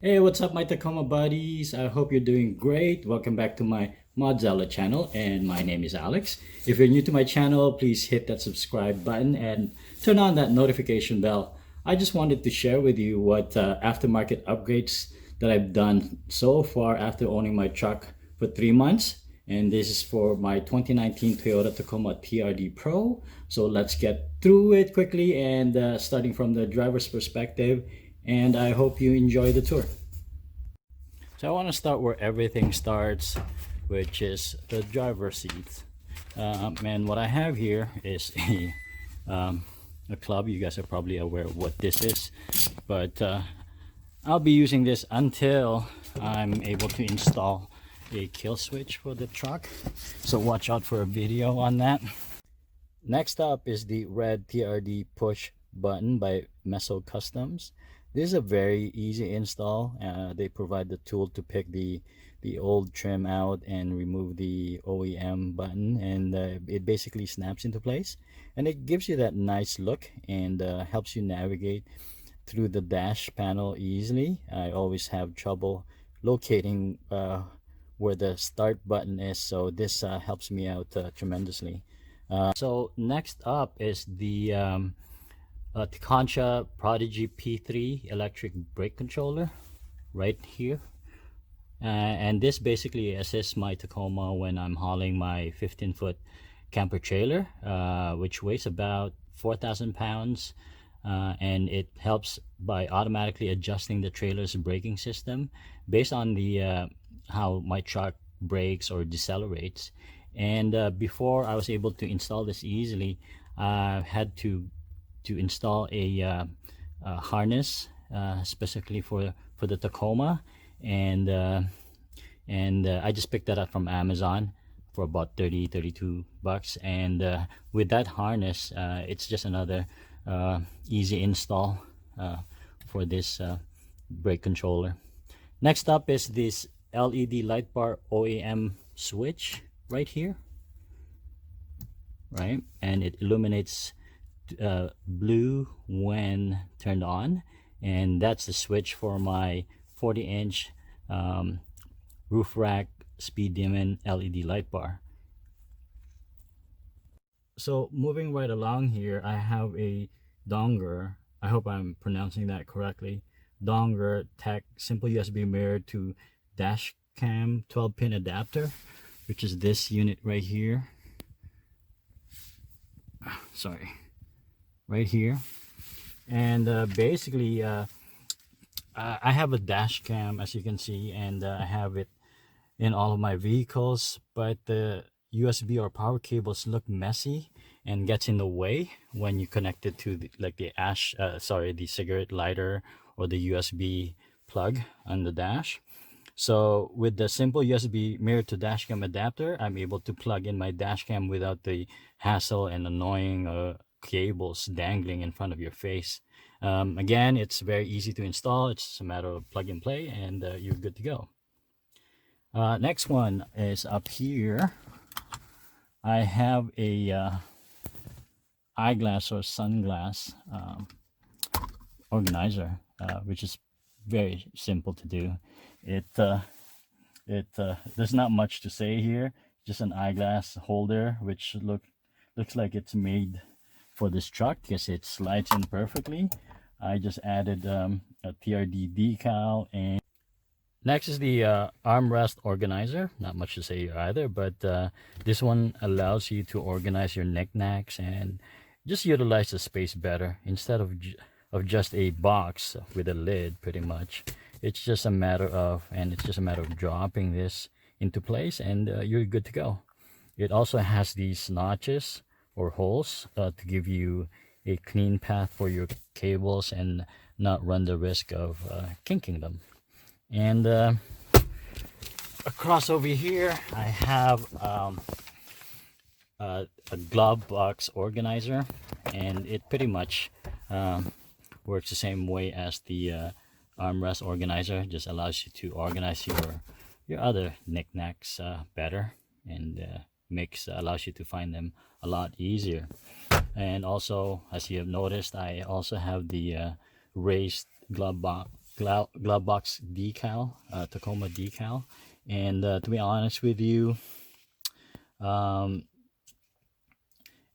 Hey, what's up, my Tacoma buddies? I hope you're doing great. Welcome back to my Modzilla channel, and my name is Alex. If you're new to my channel, please hit that subscribe button and turn on that notification bell. I just wanted to share with you what aftermarket upgrades that I've done so far after owning my truck for 3 months. And this is for my 2019 Toyota Tacoma TRD Pro. So let's get through it quickly and starting from the driver's perspective, and I hope you enjoy the tour. So I want to start where everything starts, which is the driver's seat. And what I have here is a club. You guys are probably aware of what this is, but I'll be using this until I'm able to install a kill switch for the truck. So watch out for a video on that. Next up is the red Trd Push Button by Meso Customs. This is a very easy install. They provide the tool to pick the old trim out and remove the OEM button, and it basically snaps into place, and it gives you that nice look and helps you navigate through the dash panel easily. I always have trouble locating where the start button is, so this helps me out tremendously. So next up is the Tekonsha Prodigy P3 electric brake controller right here. And this basically assists my Tacoma when I'm hauling my 15-foot camper trailer, which weighs about 4,000 pounds. And it helps by automatically adjusting the trailer's braking system based on the how my truck brakes or decelerates. And before I was able to install this easily, I had to install a harness specifically for the Tacoma, and I just picked that up from Amazon for about 32 bucks. And with that harness, it's just another easy install for this brake controller. Next up is this LED Lightbar OEM switch right here, right? And it illuminates blue when turned on, and that's the switch for my 40-inch roof rack speed dimming LED light bar. So moving right along here, I have a Dongar, I hope I'm pronouncing that correctly, Dongar Tech simple USB mirror to Dashcam 12-pin adapter, which is this unit right here. Sorry, right here. And basically I have a dash cam, as you can see, and I have it in all of my vehicles, but the USB or power cables look messy and gets in the way when you connect it to the cigarette lighter or the USB plug on the dash. So with the simple USB mirror to dashcam adapter, I'm able to plug in my dashcam without the hassle and annoying cables dangling in front of your face. Again, it's very easy to install. It's just a matter of plug and play, and you're good to go. Next one is up here. I have a eyeglass or sunglass organizer, which is very simple to do. There's not much to say here. Just an eyeglass holder, which looks like it's made for this truck because it slides in perfectly. I just added a TRD decal. And next is the armrest organizer. Not much to say either, but this one allows you to organize your knickknacks and just utilize the space better instead of just a box with a lid. Pretty much, it's just a matter of dropping this into place, and you're good to go. It also has these notches or holes to give you a clean path for your cables and not run the risk of kinking them. And across over here, I have a glove box organizer, and it pretty much works the same way as the armrest organizer. Just allows you to organize your other knickknacks better, and allows you to find them a lot easier. And also, as you have noticed, I also have the raised glove glove box decal, Tacoma decal. And to be honest with you, um,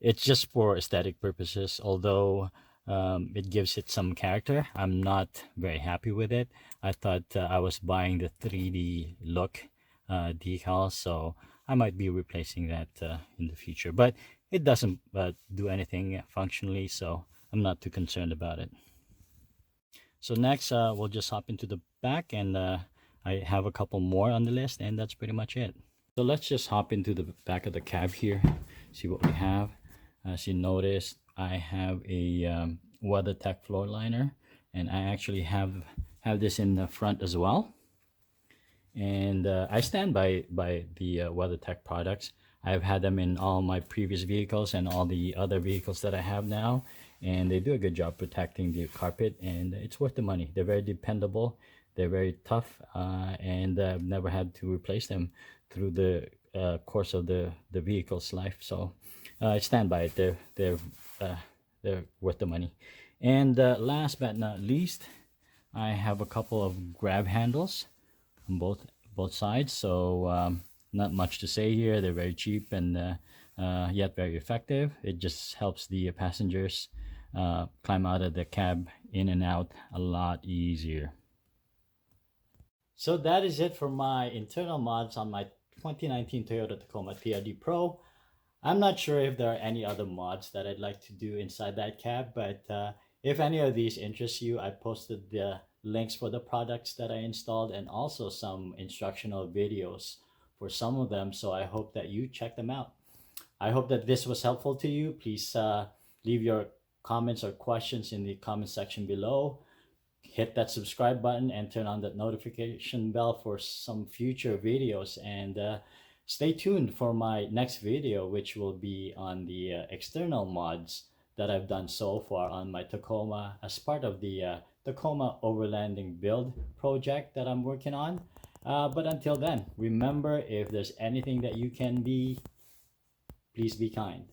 it's just for aesthetic purposes. Although it gives it some character, I'm not very happy with it. I thought I was buying the 3D look decal, so I might be replacing that in the future. But it doesn't do anything functionally, so I'm not too concerned about it. So next, we'll just hop into the back, and I have a couple more on the list, and that's pretty much it. So let's just hop into the back of the cab here, see what we have. As you notice, I have a WeatherTech floor liner, and I actually have this in the front as well. And I stand by the WeatherTech products. I've had them in all my previous vehicles and all the other vehicles that I have now, and they do a good job protecting the carpet, and it's worth the money. They're very dependable, they're very tough, and I've never had to replace them through the course of the vehicle's life. So I stand by it. They're worth the money. And last but not least, I have a couple of grab handles on both sides. So not much to say here. They're very cheap and yet very effective. It just helps the passengers climb out of the cab in and out a lot easier. So that is it for my internal mods on my 2019 Toyota Tacoma TRD Pro. I'm not sure if there are any other mods that I'd like to do inside that cab, but if any of these interest you, I posted the links for the products that I installed and also some instructional videos for some of them, so I hope that you check them out. I hope that this was helpful to you. Please leave your comments or questions in the comment section below. Hit that subscribe button and turn on that notification bell for some future videos, and stay tuned for my next video, which will be on the external mods that I've done so far on my Tacoma as part of the Tacoma overlanding build project that I'm working on. But until then, remember, if there's anything that you can be, please be kind.